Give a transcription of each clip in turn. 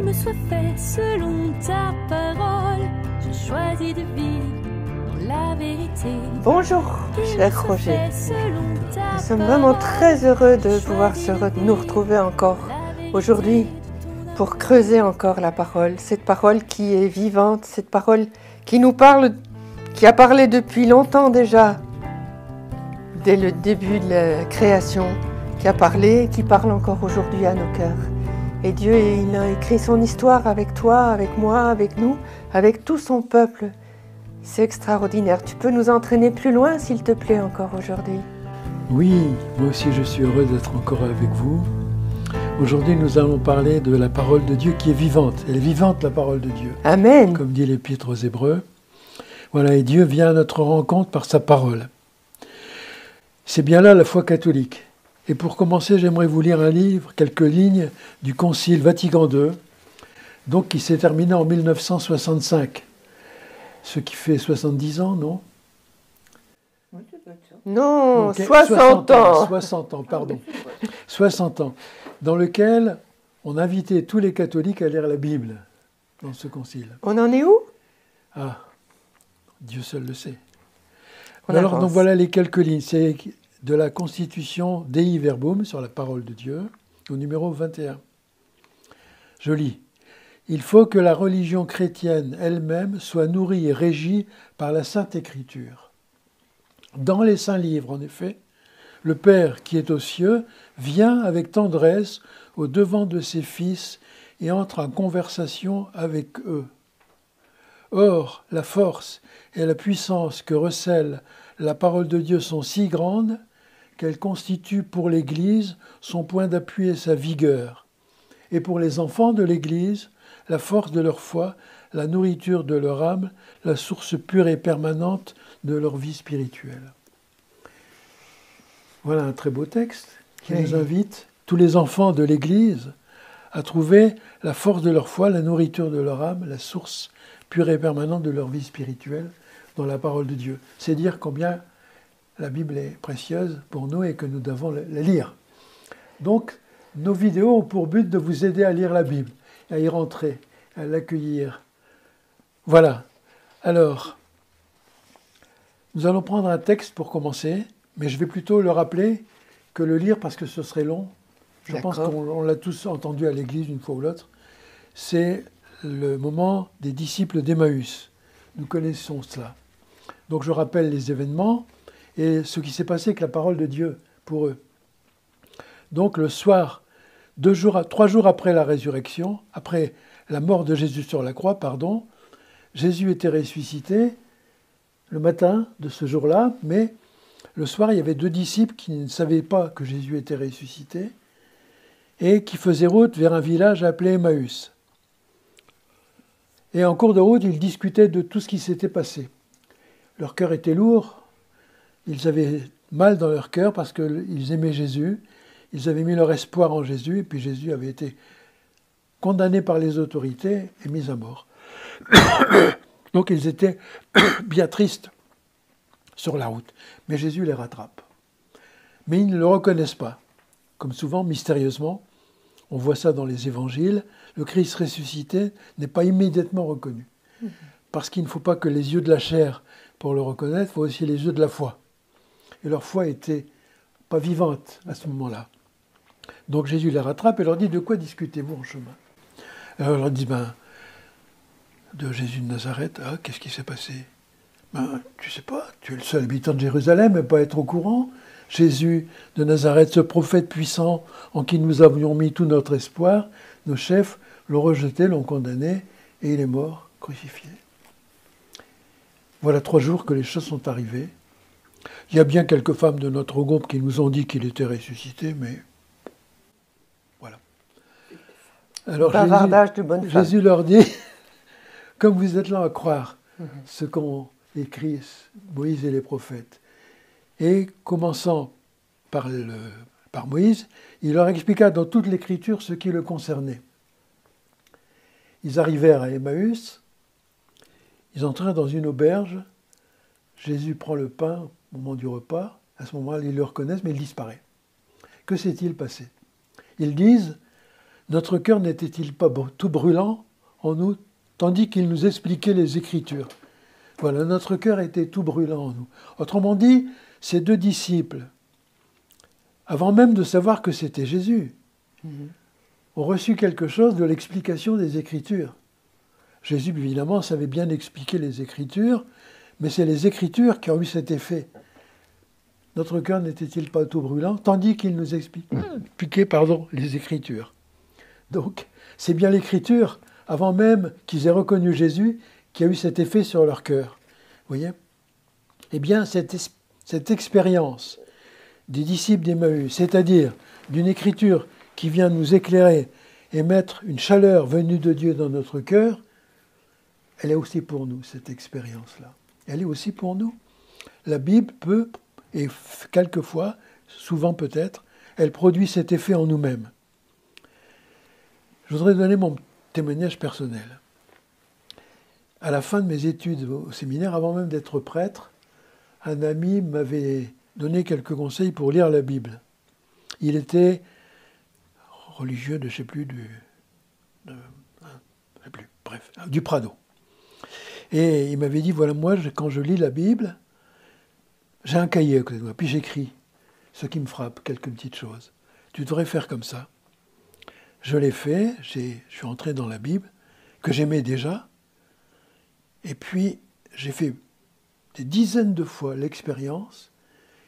me soit fait selon ta parole. Je choisis de vivre dans la vérité. Bonjour, cher Roger. Nous sommes vraiment très heureux de pouvoir nous retrouver encore aujourd'hui pour creuser encore la parole. Cette parole qui est vivante, cette parole qui nous parle, qui a parlé depuis longtemps déjà, dès le début de la création, qui a parlé, qui parle encore aujourd'hui à nos cœurs. Et Dieu, il a écrit son histoire avec toi, avec moi, avec nous, avec tout son peuple. C'est extraordinaire. Tu peux nous entraîner plus loin, s'il te plaît, encore aujourd'hui? Oui, moi aussi je suis heureux d'être encore avec vous. Aujourd'hui, nous allons parler de la parole de Dieu qui est vivante. Elle est vivante, la parole de Dieu. Amen. Comme dit l'Épître aux Hébreux. Voilà, et Dieu vient à notre rencontre par sa parole. C'est bien là la foi catholique. Et pour commencer, j'aimerais vous lire un livre, quelques lignes du Concile Vatican II, donc qui s'est terminé en 1965. Ce qui fait 70 ans, non? Non, Okay. 60 ans. 60 ans, pardon. 60 ans, dans lequel on invitait tous les catholiques à lire la Bible, dans ce concile. On en est où? Ah, Dieu seul le sait. On Alors, avance. donc voilà les quelques lignes. C'est de la Constitution Dei Verbum, sur la parole de Dieu, au numéro 21. Je lis. Il faut que la religion chrétienne elle-même soit nourrie et régie par la Sainte Écriture. Dans les Saints Livres, en effet, le Père qui est aux cieux vient avec tendresse au devant de ses fils et entre en conversation avec eux. Or, la force et la puissance que recèle la parole de Dieu sont si grandes qu'elles constituent pour l'Église son point d'appui et sa vigueur, et pour les enfants de l'Église, la force de leur foi, la nourriture de leur âme, la source pure et permanente de leur vie spirituelle. Voilà un très beau texte qui nous invite, tous les enfants de l'Église, à trouver la force de leur foi, la nourriture de leur âme, la source pure et permanente de leur vie spirituelle dans la parole de Dieu. C'est dire combien la Bible est précieuse pour nous et que nous devons la lire. Donc, nos vidéos ont pour but de vous aider à lire la Bible, à y rentrer, à l'accueillir. Voilà. Alors, nous allons prendre un texte pour commencer, mais je vais plutôt le rappeler que le lire parce que ce serait long. Je pense qu'on l'a tous entendu à l'église une fois ou l'autre. C'est le moment des disciples d'Emmaüs. Nous connaissons cela. Donc je rappelle les événements et ce qui s'est passé avec la parole de Dieu pour eux. Donc le soir, 3 jours après la résurrection, après la mort de Jésus sur la croix, Jésus était ressuscité le matin de ce jour-là, mais le soir, il y avait 2 disciples qui ne savaient pas que Jésus était ressuscité et qui faisaient route vers un village appelé Emmaüs. Et en cours de route, ils discutaient de tout ce qui s'était passé. Leur cœur était lourd, ils avaient mal dans leur cœur parce qu'ils aimaient Jésus, ils avaient mis leur espoir en Jésus, et puis Jésus avait été condamné par les autorités et mis à mort. Donc ils étaient bien tristes sur la route. Mais Jésus les rattrape. Mais ils ne le reconnaissent pas. Comme souvent, mystérieusement, on voit ça dans les évangiles, le Christ ressuscité n'est pas immédiatement reconnu. Parce qu'il ne faut pas que les yeux de la chair pour le reconnaître, il faut aussi les yeux de la foi. Et leur foi était pas vivante à ce moment-là. Donc Jésus les rattrape et leur dit, de quoi discutez-vous en chemin? Alors il leur dit, de Jésus de Nazareth. Ah, qu'est-ce qui s'est passé? Tu sais pas, tu es le seul habitant de Jérusalem et pas être au courant. Jésus de Nazareth, ce prophète puissant en qui nous avions mis tout notre espoir, nos chefs l'ont rejeté, l'ont condamné et il est mort, crucifié. Voilà 3 jours que les choses sont arrivées. Il y a bien quelques femmes de notre groupe qui nous ont dit qu'il était ressuscité, mais voilà. Alors Bavardage de bonne femme. Jésus leur dit, comme vous êtes là à croire ce qu'ont écrit Moïse et les prophètes, et commençant par Moïse, il leur expliqua dans toute l'Écriture ce qui le concernait. Ils arrivèrent à Emmaüs, ils entrèrent dans une auberge, Jésus prend le pain au moment du repas, à ce moment-là ils le reconnaissent, mais il disparaît. Que s'est-il passé? Ils disent, notre cœur n'était-il pas tout brûlant en nous, tandis qu'il nous expliquait les Écritures? Voilà, notre cœur était tout brûlant en nous. Autrement dit, ces deux disciples, avant même de savoir que c'était Jésus, ont reçu quelque chose de l'explication des Écritures. Jésus, évidemment, savait bien expliquer les Écritures, mais c'est les Écritures qui ont eu cet effet. Notre cœur n'était-il pas tout brûlant, tandis qu'il nous expliquait les Écritures. Donc, c'est bien l'Écriture, avant même qu'ils aient reconnu Jésus, qui a eu cet effet sur leur cœur. Vous voyez? Eh bien, cette expérience des disciples d'Emmaüs, c'est-à-dire d'une Écriture qui vient nous éclairer et mettre une chaleur venue de Dieu dans notre cœur, elle est aussi pour nous, cette expérience-là. Elle est aussi pour nous. La Bible peut, et quelquefois, souvent peut-être, elle produit cet effet en nous-mêmes. Je voudrais donner mon témoignage personnel. À la fin de mes études au séminaire, avant même d'être prêtre, un ami m'avait donné quelques conseils pour lire la Bible. Il était religieux de, je ne sais plus, du Prado. Et il m'avait dit, voilà, moi, quand je lis la Bible, j'ai un cahier à côté de moi, puis j'écris ce qui me frappe, quelques petites choses. Tu devrais faire comme ça. Je l'ai fait, je suis entré dans la Bible, que j'aimais déjà, et puis j'ai fait des dizaines de fois l'expérience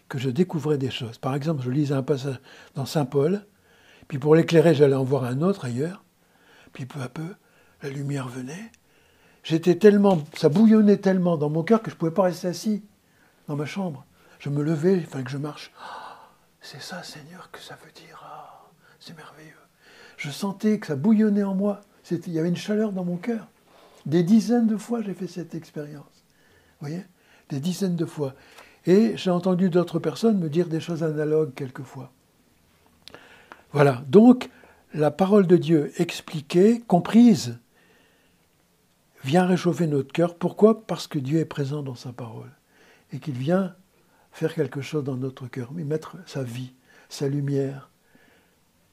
que je découvrais des choses. Par exemple, je lisais un passage dans Saint Paul, puis pour l'éclairer, j'allais en voir un autre ailleurs, puis peu à peu, la lumière venait. Ça bouillonnait tellement dans mon cœur que je ne pouvais pas rester assis dans ma chambre. Je me levais, il fallait que je marche. Oh, c'est ça, Seigneur, que ça veut dire. Oh, c'est merveilleux. Je sentais que ça bouillonnait en moi. Il y avait une chaleur dans mon cœur. Des dizaines de fois, j'ai fait cette expérience. Vous voyez? Des dizaines de fois. Et j'ai entendu d'autres personnes me dire des choses analogues quelquefois. Voilà. Donc, la parole de Dieu expliquée, comprise, vient réchauffer notre cœur. Pourquoi? Parce que Dieu est présent dans sa parole. Et qu'il vient faire quelque chose dans notre cœur. Y mettre sa vie, sa lumière,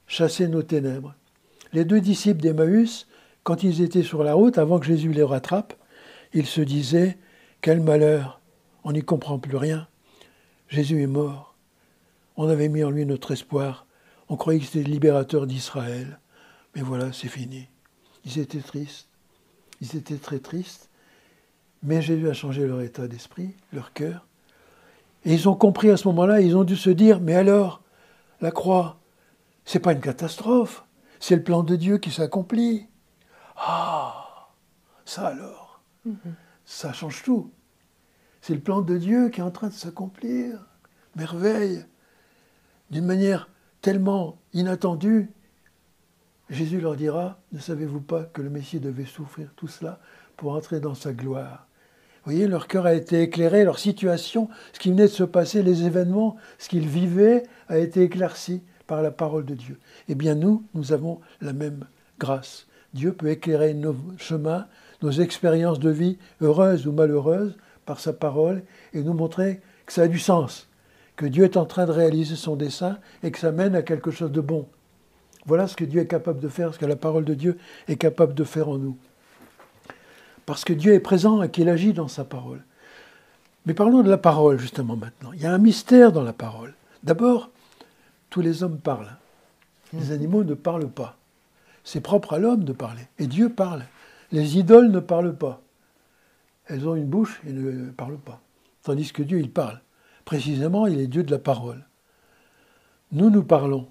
chasser nos ténèbres. Les deux disciples d'Emmaüs, quand ils étaient sur la route, avant que Jésus les rattrape, ils se disaient « Quel malheur, on n'y comprend plus rien. Jésus est mort. On avait mis en lui notre espoir. On croyait que c'était le libérateur d'Israël. Mais voilà, c'est fini. » Ils étaient tristes. Ils étaient très tristes. Mais Jésus a changé leur état d'esprit, leur cœur. Et ils ont compris à ce moment-là, ils ont dû se dire « Mais alors, la croix, c'est pas une catastrophe. C'est le plan de Dieu qui s'accomplit. » Ah, ça alors, ça change tout. C'est le plan de Dieu qui est en train de s'accomplir. Merveille. D'une manière tellement inattendue, Jésus leur dira, ne savez-vous pas que le Messie devait souffrir tout cela pour entrer dans sa gloire? Vous voyez, leur cœur a été éclairé, leur situation, ce qui venait de se passer, les événements, ce qu'ils vivaient, a été éclairci par la parole de Dieu. Eh bien nous avons la même grâce. Dieu peut éclairer nos chemins, nos expériences de vie, heureuses ou malheureuses, par sa parole, et nous montrer que ça a du sens, que Dieu est en train de réaliser son dessein et que ça mène à quelque chose de bon. Voilà ce que Dieu est capable de faire, ce que la parole de Dieu est capable de faire en nous. Parce que Dieu est présent et qu'il agit dans sa parole. Mais parlons de la parole, justement, maintenant. Il y a un mystère dans la parole. D'abord, tous les hommes parlent. Les animaux ne parlent pas. C'est propre à l'homme de parler. Et Dieu parle. Les idoles ne parlent pas. Elles ont une bouche et ne parlent pas. Tandis que Dieu, il parle. Précisément, il est Dieu de la parole. Nous parlons.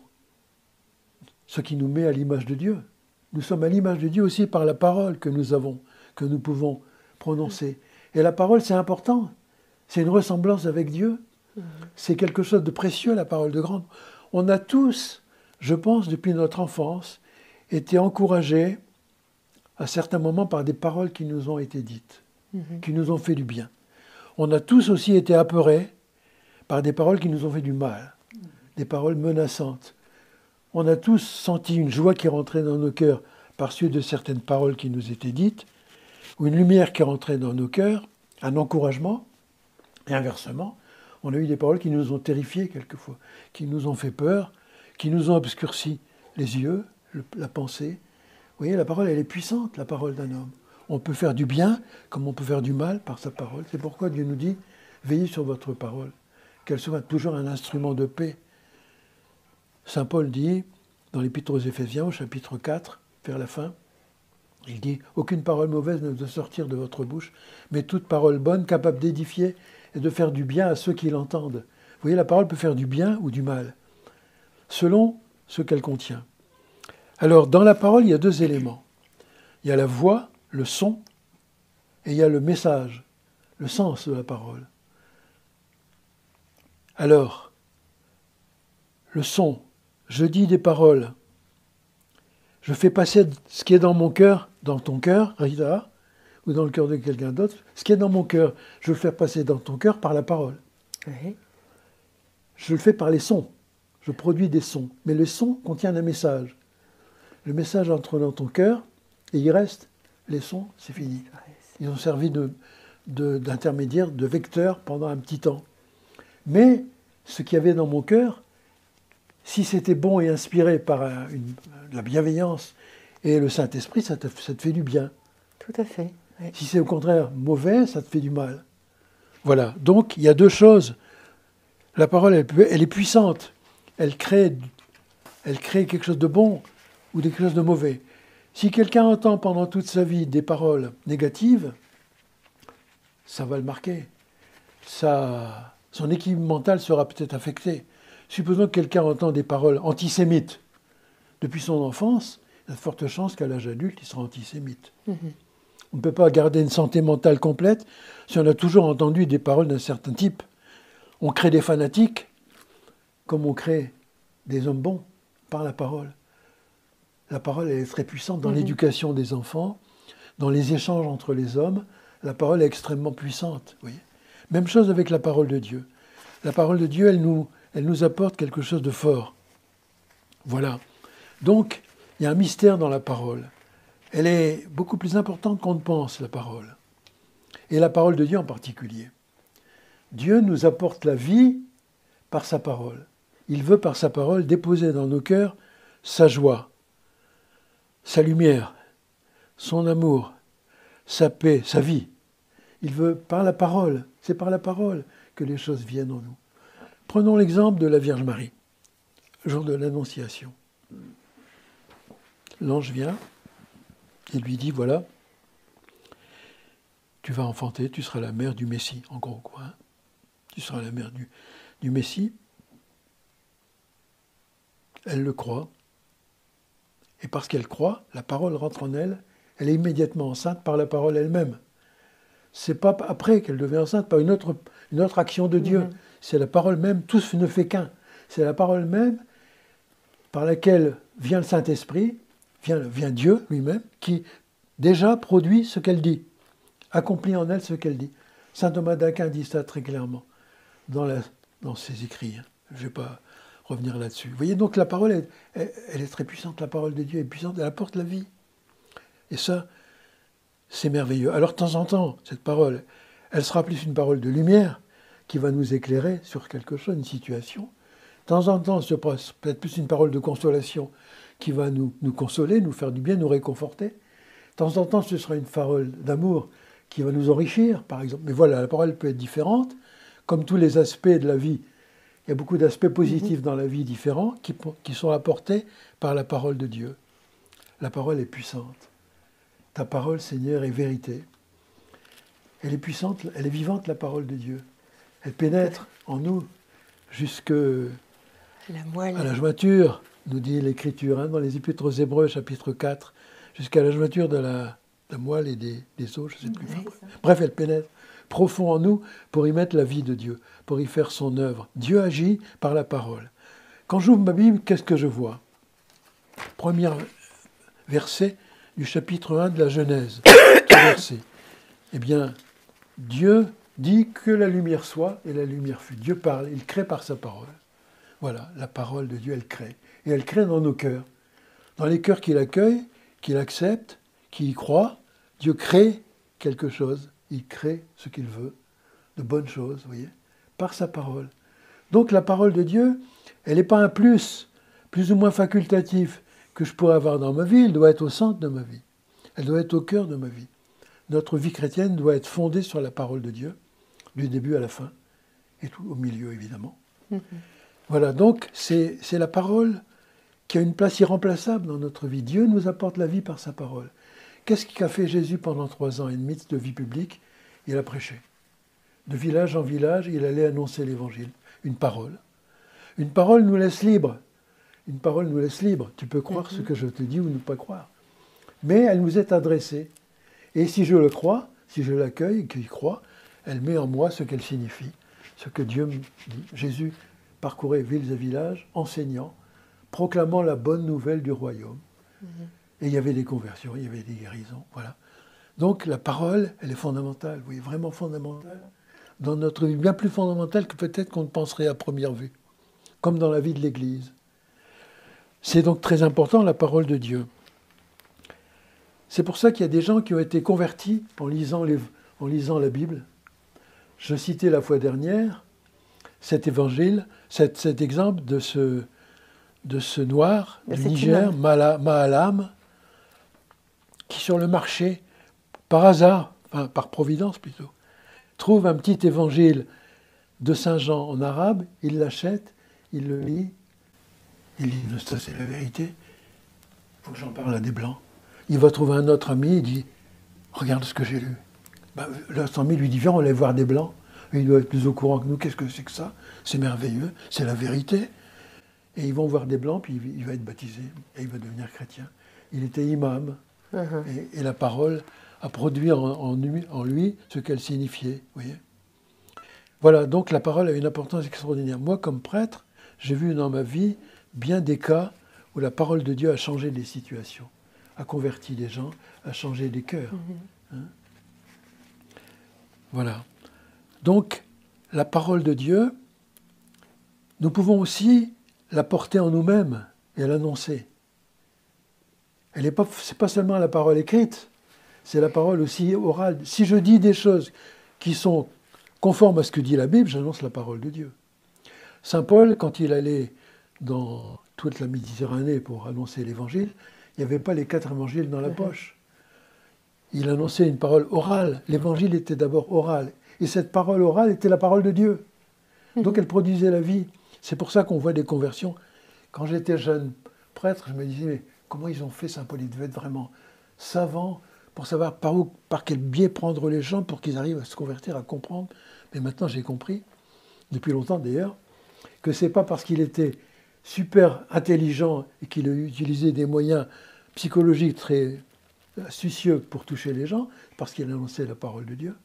Ce qui nous met à l'image de Dieu. Nous sommes à l'image de Dieu aussi par la parole que nous avons, que nous pouvons prononcer. Et la parole, c'est important. C'est une ressemblance avec Dieu. C'est quelque chose de précieux, la parole de grande. On a tous, je pense, depuis notre enfance, été encouragés à certains moments par des paroles qui nous ont été dites, qui nous ont fait du bien. On a tous aussi été apeurés par des paroles qui nous ont fait du mal, des paroles menaçantes. On a tous senti une joie qui rentrait dans nos cœurs par suite de certaines paroles qui nous étaient dites, ou une lumière qui rentrait dans nos cœurs, un encouragement, et inversement, on a eu des paroles qui nous ont terrifiés quelquefois, qui nous ont fait peur, qui nous ont obscurci les yeux, la pensée. Vous voyez, la parole, elle est puissante, la parole d'un homme. On peut faire du bien comme on peut faire du mal par sa parole. C'est pourquoi Dieu nous dit, veillez sur votre parole, qu'elle soit toujours un instrument de paix. Saint Paul dit, dans l'Épître aux Éphésiens, au chapitre 4, vers la fin, il dit « Aucune parole mauvaise ne doit sortir de votre bouche, mais toute parole bonne, capable d'édifier et de faire du bien à ceux qui l'entendent. » Vous voyez, la parole peut faire du bien ou du mal, selon ce qu'elle contient. Alors, dans la parole, il y a deux éléments. Il y a la voix, le son, et il y a le message, le sens de la parole. Alors, le son, je dis des paroles, je fais passer ce qui est dans mon cœur, dans ton cœur, Rita, ou dans le cœur de quelqu'un d'autre, ce qui est dans mon cœur, je le fais passer dans ton cœur par la parole. Oui. Je le fais par les sons, je produis des sons, mais le son contient un message. Le message entre dans ton cœur, et il reste, les sons, c'est fini. Ils ont servi d'intermédiaire, de vecteur pendant un petit temps. Mais ce qu'il y avait dans mon cœur, si c'était bon et inspiré par la bienveillance et le Saint-Esprit, ça te fait du bien. Tout à fait. Oui. Si c'est au contraire mauvais, ça te fait du mal. Voilà. Donc, il y a deux choses. La parole, elle est puissante. Elle crée quelque chose de bon ou quelque chose de mauvais. Si quelqu'un entend pendant toute sa vie des paroles négatives, ça va le marquer. Son équilibre mental sera peut-être affecté. Supposons que quelqu'un entend des paroles antisémites depuis son enfance, il y a de fortes chances qu'à l'âge adulte, il sera antisémite. On ne peut pas garder une santé mentale complète si on a toujours entendu des paroles d'un certain type. On crée des fanatiques comme on crée des hommes bons par la parole. La parole, elle est très puissante dans l'éducation des enfants, dans les échanges entre les hommes. La parole est extrêmement puissante. Vous voyez. Même chose avec la parole de Dieu. La parole de Dieu, elle nous apporte quelque chose de fort. Voilà. Donc, il y a un mystère dans la parole. Elle est beaucoup plus importante qu'on ne pense, la parole. Et la parole de Dieu en particulier. Dieu nous apporte la vie par sa parole. Il veut, par sa parole, déposer dans nos cœurs sa joie, sa lumière, son amour, sa paix, sa vie. Il veut, par la parole, c'est par la parole que les choses viennent en nous. Prenons l'exemple de la Vierge Marie, le jour de l'Annonciation. L'ange vient et lui dit, voilà, tu vas enfanter, tu seras la mère du Messie, en gros quoi. Hein. Tu seras la mère du Messie. Elle le croit. Et parce qu'elle croit, la parole rentre en elle, elle est immédiatement enceinte par la parole elle-même. C'est pas après qu'elle devient enceinte par une autre action de Dieu. C'est la parole même, tout ne fait qu'un. C'est la parole même par laquelle vient le Saint-Esprit, vient Dieu lui-même, qui déjà produit ce qu'elle dit, accomplit en elle ce qu'elle dit. Saint Thomas d'Aquin dit ça très clairement dans ses écrits. Je ne vais pas revenir là-dessus. Vous voyez, donc la parole, elle est très puissante, la parole de Dieu est puissante, elle apporte la vie. Et ça, c'est merveilleux. Alors, de temps en temps, cette parole, elle sera plus une parole de lumière qui va nous éclairer sur quelque chose, une situation. De temps en temps, c'est peut-être plus une parole de consolation qui va nous consoler, nous faire du bien, nous réconforter. De temps en temps, ce sera une parole d'amour qui va nous enrichir, par exemple. Mais voilà, la parole peut être différente, comme tous les aspects de la vie. Il y a beaucoup d'aspects positifs dans la vie différents qui sont apportés par la parole de Dieu. La parole est puissante. Ta parole, Seigneur, est vérité. Elle est puissante, elle est vivante, la parole de Dieu. Elle pénètre en nous jusqu'à la jointure, nous dit l'Écriture, dans les Épîtres aux Hébreux, chapitre 4, jusqu'à la jointure de la moelle et des os, je ne sais plus. Bref, elle pénètre profond en nous pour y mettre la vie de Dieu, pour y faire son œuvre. Dieu agit par la parole. Quand j'ouvre ma Bible, qu'est-ce que je vois ? Premier verset du chapitre 1 de la Genèse. Verset. Eh bien, Dieu dit que la lumière soit, et la lumière fut. Dieu parle, il crée par sa parole. Voilà, la parole de Dieu, elle crée. Et elle crée dans nos cœurs. Dans les cœurs qui l'accueillent, qui l'acceptent, qui y croient, Dieu crée quelque chose. Il crée ce qu'il veut, de bonnes choses, vous voyez, par sa parole. Donc la parole de Dieu, elle n'est pas un plus ou moins facultatif, que je pourrais avoir dans ma vie, elle doit être au centre de ma vie. Elle doit être au cœur de ma vie. Notre vie chrétienne doit être fondée sur la parole de Dieu, du début à la fin, et tout au milieu, évidemment. Voilà, donc c'est la parole qui a une place irremplaçable dans notre vie. Dieu nous apporte la vie par sa parole. Qu'est-ce qu'a fait Jésus pendant 3 ans et demi de vie publique? Il a prêché. De village en village, il allait annoncer l'évangile. Une parole. Une parole nous laisse libres. Une parole nous laisse libres. Tu peux croire ce que je te dis ou ne pas croire. Mais elle nous est adressée. Et si je le crois, si je l'accueille et que j'y crois, elle met en moi ce qu'elle signifie, ce que Dieu me dit. Jésus parcourait villes et villages, enseignant, proclamant la bonne nouvelle du royaume. Et il y avait des conversions, il y avait des guérisons, voilà. Donc la parole, elle est fondamentale, oui, vraiment fondamentale, dans notre vie, bien plus fondamentale que peut-être qu'on ne penserait à première vue, comme dans la vie de l'Église. C'est donc très important, la parole de Dieu. C'est pour ça qu'il y a des gens qui ont été convertis en lisant la Bible. Je citais la fois dernière cet évangile, cet exemple de ce noir du Niger, Mahalam, qui sur le marché, par hasard, enfin par providence plutôt, trouve un petit évangile de Saint Jean en arabe, il l'achète, il le lit, il dit « ça c'est la vérité, il faut que j'en parle à des Blancs ». Il va trouver un autre ami, il dit « regarde ce que j'ai lu ». L'autre ami lui dit « viens, on va aller voir des Blancs ». Il doit être plus au courant que nous, qu'est-ce que c'est que ça? C'est merveilleux, c'est la vérité. Et ils vont voir des Blancs, puis il va être baptisé, et il va devenir chrétien. Il était imam, et la parole a produit en lui ce qu'elle signifiait. Voyez. Voilà, donc la parole a une importance extraordinaire. Moi, comme prêtre, j'ai vu dans ma vie bien des cas où la parole de Dieu a changé des situations, a converti des gens, a changé des cœurs. Voilà. Donc, la parole de Dieu, nous pouvons aussi la porter en nous-mêmes et l'annoncer. C'est pas seulement la parole écrite, c'est la parole aussi orale. Si je dis des choses qui sont conformes à ce que dit la Bible, j'annonce la parole de Dieu. Saint Paul, quand il allait dans toute la Méditerranée pour annoncer l'Évangile, il n'y avait pas les 4 évangiles dans la poche. Il annonçait une parole orale. L'Évangile était d'abord oral. Et cette parole orale était la parole de Dieu. Donc elle produisait la vie. C'est pour ça qu'on voit des conversions. Quand j'étais jeune prêtre, je me disais, mais comment ils ont fait Saint Paul? Ils devaient être vraiment savants pour savoir par quel biais prendre les gens pour qu'ils arrivent à se convertir, à comprendre. Mais maintenant j'ai compris, depuis longtemps d'ailleurs, que ce n'est pas parce qu'il était super intelligent et qu'il a utilisé des moyens psychologiques très astucieux pour toucher les gens, parce qu'il annonçait la parole de Dieu.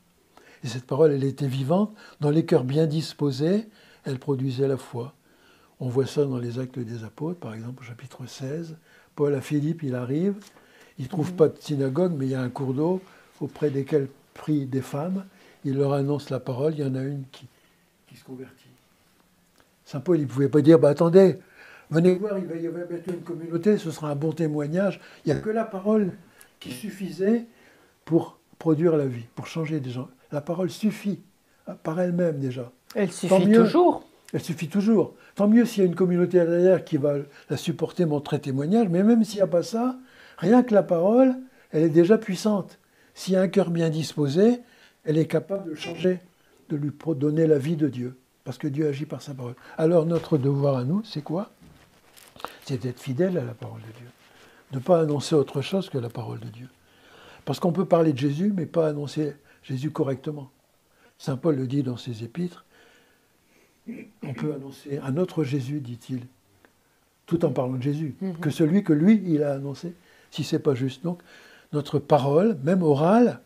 Et cette parole, elle était vivante. Dans les cœurs bien disposés, elle produisait la foi. On voit ça dans les Actes des Apôtres, par exemple, au chapitre 16. Paul à Philippe, il arrive. Il ne trouve pas de synagogue, mais il y a un cours d'eau auprès desquels prient des femmes. Il leur annonce la parole. Il y en a une qui se convertit. Saint Paul, il ne pouvait pas dire, attendez, venez voir, il va y avoir bientôt une communauté, ce sera un bon témoignage. Il n'y a que la parole qui suffisait pour produire la vie, pour changer des gens. La parole suffit, par elle-même déjà. Elle suffit toujours. Elle suffit toujours. Tant mieux s'il y a une communauté derrière qui va la supporter, montrer témoignage, mais même s'il n'y a pas ça, rien que la parole, elle est déjà puissante. S'il y a un cœur bien disposé, elle est capable de changer, de lui donner la vie de Dieu, parce que Dieu agit par sa parole. Alors notre devoir à nous, c'est quoi? C'est d'être fidèle à la parole de Dieu, de ne pas annoncer autre chose que la parole de Dieu. Parce qu'on peut parler de Jésus, mais pas annoncer Jésus correctement. Saint Paul le dit dans ses épîtres, on peut annoncer un autre Jésus, dit-il, tout en parlant de Jésus, que celui que lui, il a annoncé, si ce n'est pas juste. Donc, notre parole, même orale,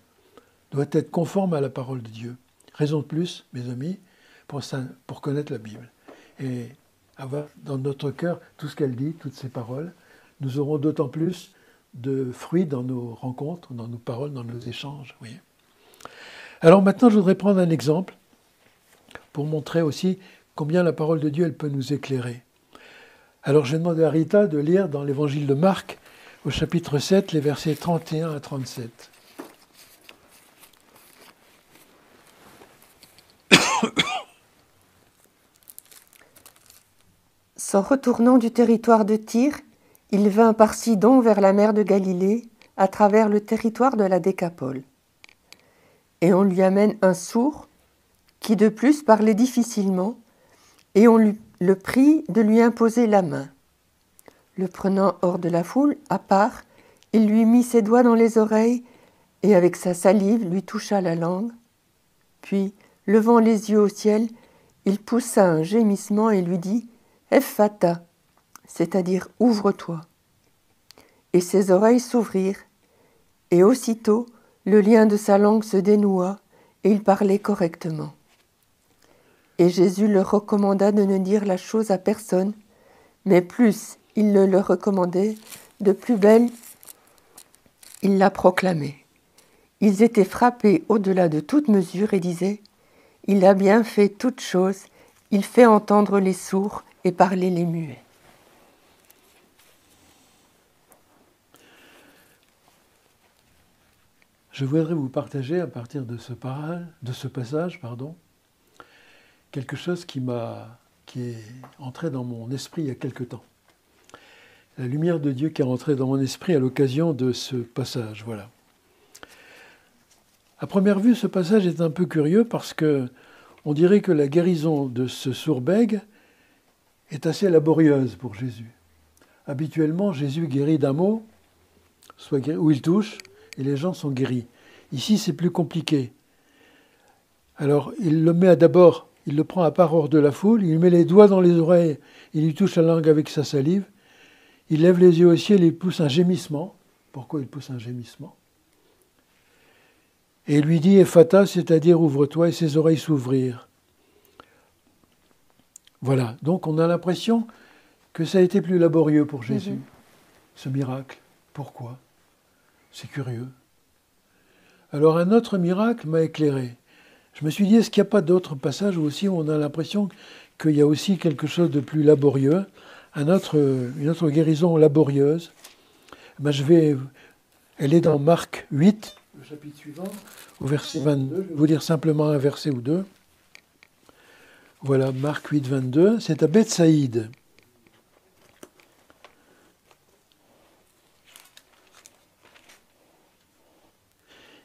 doit être conforme à la parole de Dieu. Raison de plus, mes amis, pour connaître la Bible. Et avoir dans notre cœur tout ce qu'elle dit, toutes ces paroles, nous aurons d'autant plus de fruits dans nos rencontres, dans nos paroles, dans nos échanges. Oui. Alors maintenant, je voudrais prendre un exemple pour montrer aussi combien la parole de Dieu elle peut nous éclairer. Alors je demande à Rita de lire dans l'évangile de Marc, au chapitre 7, les versets 31 à 37. S'en retournant du territoire de Tyr, il vint par Sidon vers la mer de Galilée, à travers le territoire de la Décapole. Et on lui amène un sourd, qui de plus parlait difficilement, et on le prie de lui imposer la main. Le prenant hors de la foule, à part, il lui mit ses doigts dans les oreilles, et avec sa salive lui toucha la langue. Puis, levant les yeux au ciel, il poussa un gémissement et lui dit « Ephphatha », c'est-à-dire « Ouvre-toi ». Et ses oreilles s'ouvrirent, et aussitôt le lien de sa langue se dénoua, et il parlait correctement. Et Jésus leur recommanda de ne dire la chose à personne, mais plus il le leur recommandait, de plus belle il la proclamait. Ils étaient frappés au-delà de toute mesure et disaient « Il a bien fait toutes choses, il fait entendre les sourds et parler les muets. » Je voudrais vous partager à partir de ce passage, quelque chose qui est entré dans mon esprit il y a quelque temps. La lumière de Dieu qui est entrée dans mon esprit à l'occasion de ce passage, voilà. À première vue, ce passage est un peu curieux parce que on dirait que la guérison de ce sourd-bègue est assez laborieuse pour Jésus. Habituellement, Jésus guérit d'un mot, où il touche, et les gens sont guéris. Ici, c'est plus compliqué. Alors, il le prend à part hors de la foule, il lui met les doigts dans les oreilles, il lui touche la langue avec sa salive, il lève les yeux au ciel, il pousse un gémissement. Pourquoi il pousse un gémissement? Et il lui dit « Ephphatha », c'est-à-dire « Ouvre-toi », et ses oreilles s'ouvrirent. Voilà, donc on a l'impression que ça a été plus laborieux pour Jésus, ce miracle. Pourquoi? C'est curieux. Alors un autre miracle m'a éclairé. Je me suis dit, est-ce qu'il n'y a pas d'autres passages où aussi on a l'impression qu'il y a aussi quelque chose de plus laborieux, une autre guérison laborieuse? Elle est dans Marc 8, le chapitre suivant, au verset 22. Je vais vous lire simplement un verset ou deux. Voilà, Marc 8, 22, c'est à Bethsaïde.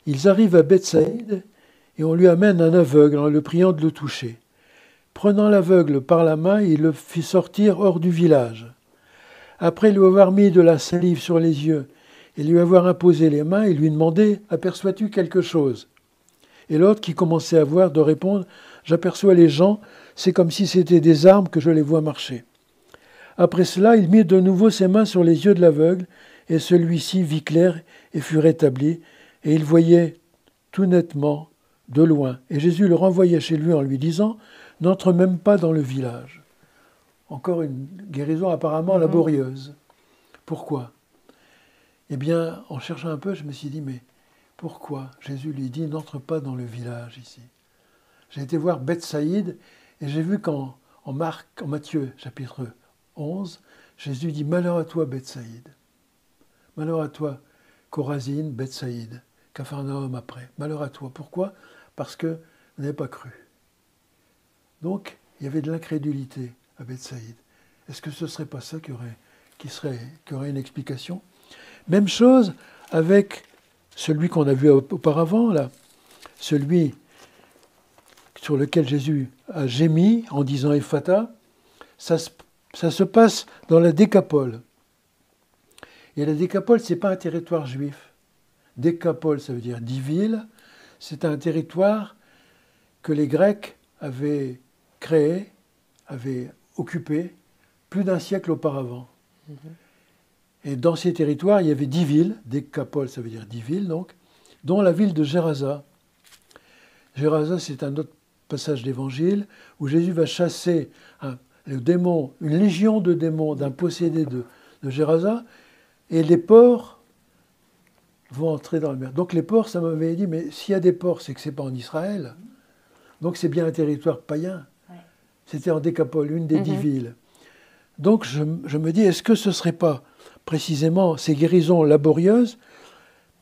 Ils arrivent à Bethsaïde et on lui amène un aveugle en le priant de le toucher. Prenant l'aveugle par la main, il le fit sortir hors du village. Après lui avoir mis de la salive sur les yeux et lui avoir imposé les mains, il lui demandait « Aperçois-tu quelque chose ?» Et l'autre qui commençait à voir de répondre « J'aperçois les gens, c'est comme si c'était des arbres que je les vois marcher. » Après cela, il mit de nouveau ses mains sur les yeux de l'aveugle et celui-ci vit clair et fut rétabli. Et il voyait tout nettement de loin. Et Jésus le renvoyait chez lui en lui disant « N'entre même pas dans le village. » Encore une guérison apparemment laborieuse. Pourquoi? Eh bien, en cherchant un peu, je me suis dit « Mais pourquoi Jésus lui dit « N'entre pas dans le village ici ?» J'ai été voir Bethsaïde et j'ai vu qu'en Matthieu chapitre 11, Jésus dit « Malheur à toi Bethsaïde. Malheur à toi Chorazine, Bethsaïde. » Capharnaüm après. Malheur à toi. Pourquoi? Parce que vous n'avez pas cru. Donc, il y avait de l'incrédulité à Bethsaïde. Est-ce que ce ne serait pas ça qui aurait une explication? Même chose avec celui qu'on a vu auparavant, là, celui sur lequel Jésus a gémi en disant Ephphatha, ça se passe dans la Décapole. Et la Décapole, ce n'est pas un territoire juif. Décapole, ça veut dire 10 villes. C'est un territoire que les Grecs avaient créé, avaient occupé plus d'un siècle auparavant. Et dans ces territoires, il y avait 10 villes. Décapole, ça veut dire 10 villes, donc, dont la ville de Gérasa. Gérasa, c'est un autre passage d'évangile où Jésus va chasser une légion de démons d'un possédé de Gérasa, et les porcs vont entrer dans la mer. Donc les porcs, ça m'avait dit, mais s'il y a des porcs, c'est que ce n'est pas en Israël. Donc c'est bien un territoire païen. Ouais. C'était en Décapole, une des 10 villes. Donc je me dis, est-ce que ce ne serait pas précisément ces guérisons laborieuses,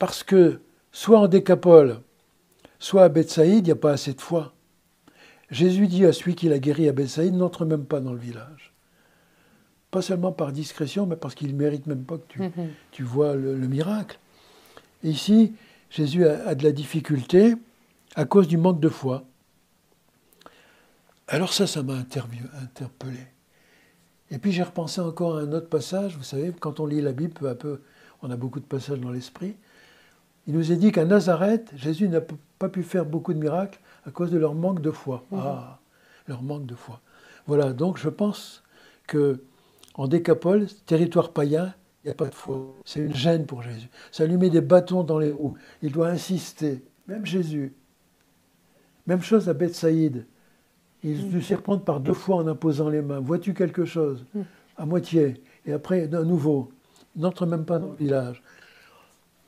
parce que soit en Décapole, soit à Bethsaïde, il n'y a pas assez de foi. Jésus dit à celui qui l'a guéri à Bethsaïde, n'entre même pas dans le village. pas seulement par discrétion, mais parce qu'il ne mérite même pas que tu vois le miracle. Et ici, Jésus a de la difficulté à cause du manque de foi. Alors ça m'a interpellé. Et puis j'ai repensé encore à un autre passage. Vous savez, quand on lit la Bible, peu à peu, on a beaucoup de passages dans l'esprit. Il nous est dit qu'à Nazareth, Jésus n'a pas pu faire beaucoup de miracles à cause de leur manque de foi. Ah, leur manque de foi. Voilà, donc je pense qu'en Décapole, territoire païen, il n'y a pas de foi. C'est une gêne pour Jésus. Ça lui met des bâtons dans les roues. Il doit insister. Même Jésus. Même chose à Bethsaïde. Il dut s'y reprendre par 2 fois en imposant les mains. Vois-tu quelque chose? À moitié. Et après, d'un nouveau. N'entre même pas dans le village.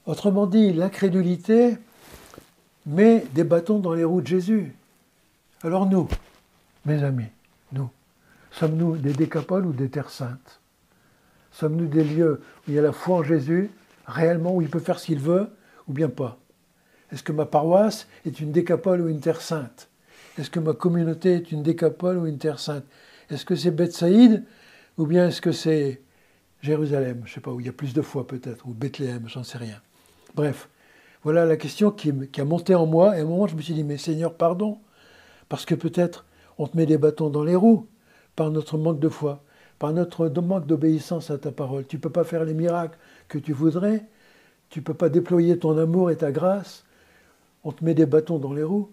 Autrement dit, l'incrédulité met des bâtons dans les roues de Jésus. Alors nous, mes amis, nous, sommes-nous des Décapoles ou des Terres Saintes? Sommes-nous des lieux où il y a la foi en Jésus, réellement, où il peut faire ce qu'il veut, ou bien pas? Est-ce que ma paroisse est une Décapole ou une Terre Sainte? Est-ce que ma communauté est une Décapole ou une Terre Sainte? Est-ce que c'est Bethsaïde, ou bien est-ce que c'est Jérusalem? Je ne sais pas, où il y a plus de foi peut-être, ou Bethléem, j'en sais rien. Bref, voilà la question qui a monté en moi, et à un moment je me suis dit, mais Seigneur, pardon, parce que peut-être on te met des bâtons dans les roues par notre manque de foi, par notre manque d'obéissance à ta parole. Tu ne peux pas faire les miracles que tu voudrais, tu ne peux pas déployer ton amour et ta grâce, on te met des bâtons dans les roues.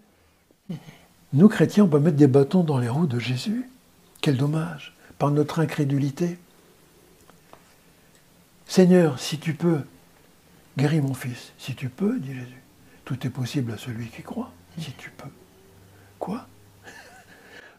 Nous, chrétiens, on peut mettre des bâtons dans les roues de Jésus. Quel dommage, par notre incrédulité. Seigneur, si tu peux, guéris mon fils. Si tu peux, dit Jésus, tout est possible à celui qui croit. Si tu peux. Quoi?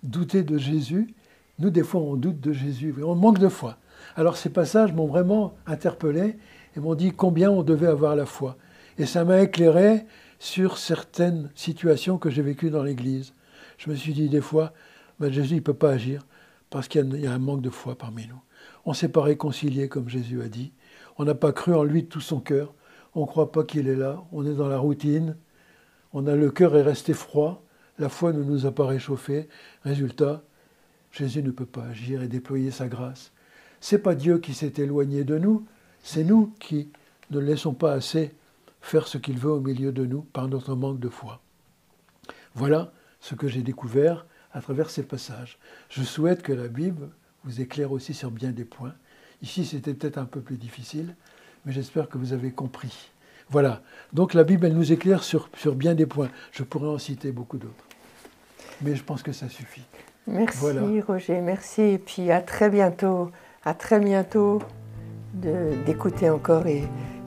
Douter de Jésus? Nous, des fois, on doute de Jésus. On manque de foi. Alors, ces passages m'ont vraiment interpellé et m'ont dit combien on devait avoir la foi. Et ça m'a éclairé sur certaines situations que j'ai vécues dans l'Église. Je me suis dit des fois, Jésus ne peut pas agir parce qu'il y a un manque de foi parmi nous. On ne s'est pas réconcilié comme Jésus a dit. On n'a pas cru en lui de tout son cœur. On ne croit pas qu'il est là. On est dans la routine. Le cœur est resté froid. La foi ne nous a pas réchauffés. Résultat, Jésus ne peut pas agir et déployer sa grâce. Ce n'est pas Dieu qui s'est éloigné de nous. C'est nous qui ne le laissons pas assez faire ce qu'il veut au milieu de nous par notre manque de foi. Voilà ce que j'ai découvert à travers ces passages. Je souhaite que la Bible vous éclaire aussi sur bien des points. Ici, c'était peut-être un peu plus difficile, mais j'espère que vous avez compris. Voilà. Donc la Bible, elle nous éclaire sur bien des points. Je pourrais en citer beaucoup d'autres. Mais je pense que ça suffit. Merci voilà. Roger, merci. Et puis à très bientôt. À très bientôt d'écouter encore et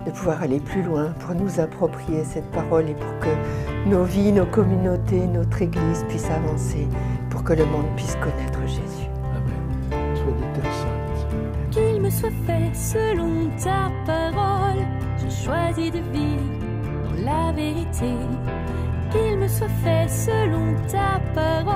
de pouvoir aller plus loin pour nous approprier cette parole et pour que nos vies, nos communautés, notre Église puissent avancer, pour que le monde puisse connaître Jésus. Amen. Sois des terres saintes. Qu'il me soit fait selon ta parole, je choisis de vivre dans la vérité. Qu'il me soit fait selon ta parole.